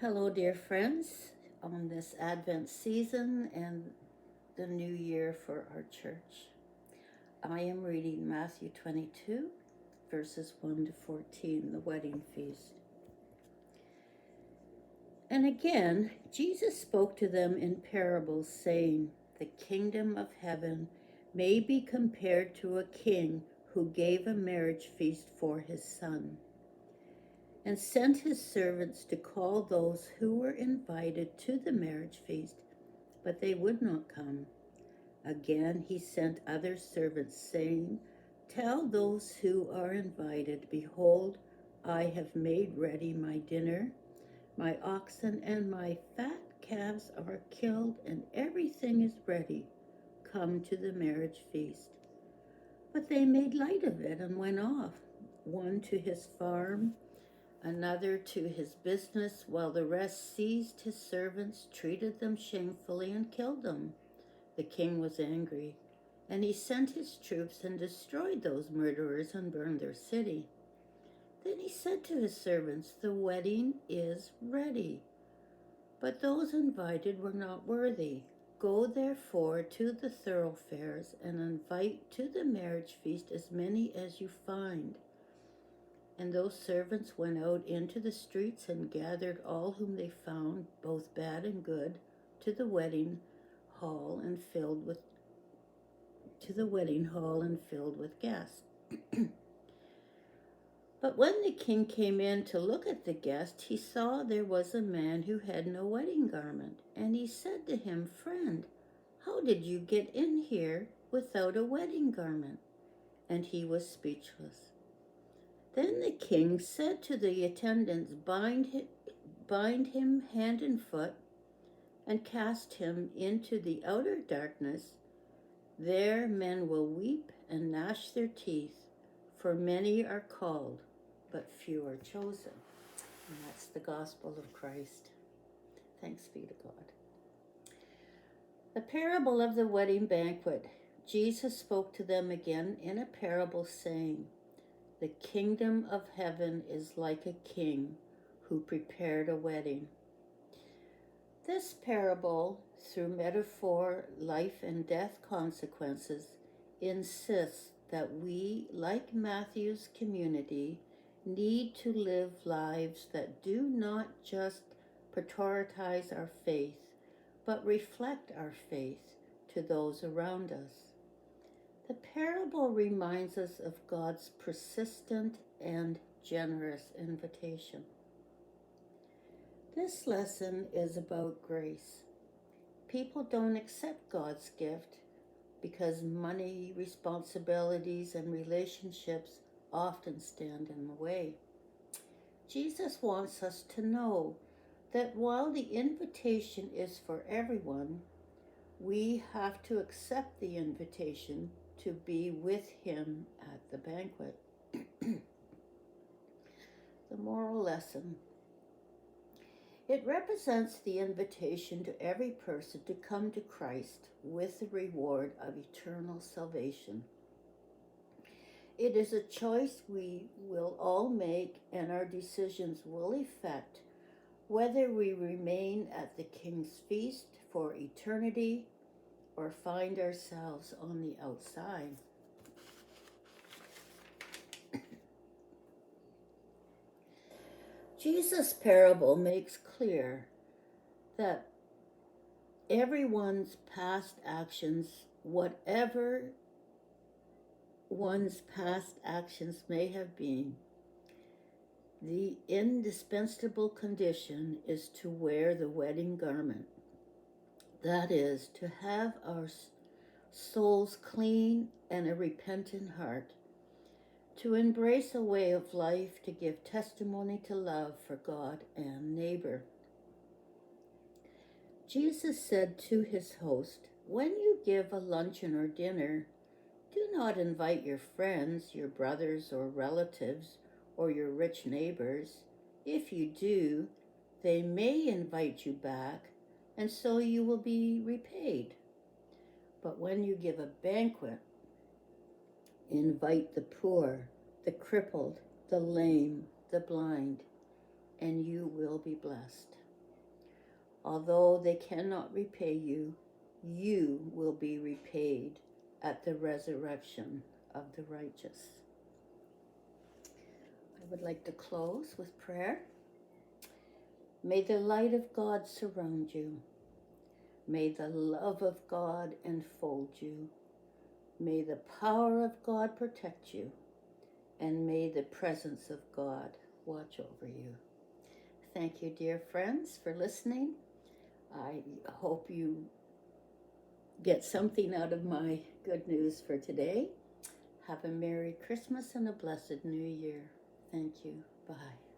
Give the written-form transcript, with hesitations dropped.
Hello, dear friends, on this Advent season and the new year for our church. I am reading Matthew 22, verses 1 to 14, the wedding feast. And again, Jesus spoke to them in parables, saying, "The kingdom of heaven may be compared to a king who gave a marriage feast for his son, and sent his servants to call those who were invited to the marriage feast, but they would not come. Again he sent other servants, saying, 'Tell those who are invited, behold, I have made ready my dinner. My oxen and my fat calves are killed, and everything is ready. Come to the marriage feast.' But they made light of it and went off, one to his farm, another to his business, while the rest seized his servants, treated them shamefully, and killed them. The king was angry, and he sent his troops and destroyed those murderers and burned their city. Then he said to his servants, 'The wedding is ready, but those invited were not worthy. Go therefore to the thoroughfares and invite to the marriage feast as many as you find.' And those servants went out into the streets and gathered all whom they found, both bad and good, to the wedding hall and filled with guests. But when the king came in to look at the guests, he saw there was a man who had no wedding garment. And he said to him, 'Friend, how did you get in here without a wedding garment?' And he was speechless. Then the king said to the attendants, 'Bind him hand and foot, and cast him into the outer darkness. There men will weep and gnash their teeth, for many are called, but few are chosen.'" And that's the gospel of Christ. Thanks be to God. The parable of the wedding banquet. Jesus spoke to them again in a parable, saying, "The kingdom of heaven is like a king who prepared a wedding." This parable, through metaphor, life and death consequences, insists that we, like Matthew's community, need to live lives that do not just prioritize our faith, but reflect our faith to those around us. The parable reminds us of God's persistent and generous invitation. This lesson is about grace. People don't accept God's gift because money, responsibilities, and relationships often stand in the way. Jesus wants us to know that while the invitation is for everyone, we have to accept the invitation to be with him at the banquet. The moral lesson. It represents the invitation to every person to come to Christ with the reward of eternal salvation. It is a choice we will all make, and our decisions will affect whether we remain at the King's feast for eternity or find ourselves on the outside. Jesus' parable makes clear that everyone's past actions, whatever one's past actions may have been, the indispensable condition is to wear the wedding garment. That is, to have our souls clean and a repentant heart, to embrace a way of life to give testimony to love for God and neighbor. Jesus said to his host, "When you give a luncheon or dinner, do not invite your friends, your brothers or relatives, or your rich neighbors. If you do, they may invite you back, and so you will be repaid. But when you give a banquet, invite the poor, the crippled, the lame, the blind, and you will be blessed." Although they cannot repay you, you will be repaid at the resurrection of the righteous. I would like to close with prayer. May the light of God surround you. May the love of God enfold you. May the power of God protect you. And may the presence of God watch over you. Thank you, dear friends, for listening. I hope you get something out of my good news for today. Have a Merry Christmas and a blessed New Year. Thank you. Bye.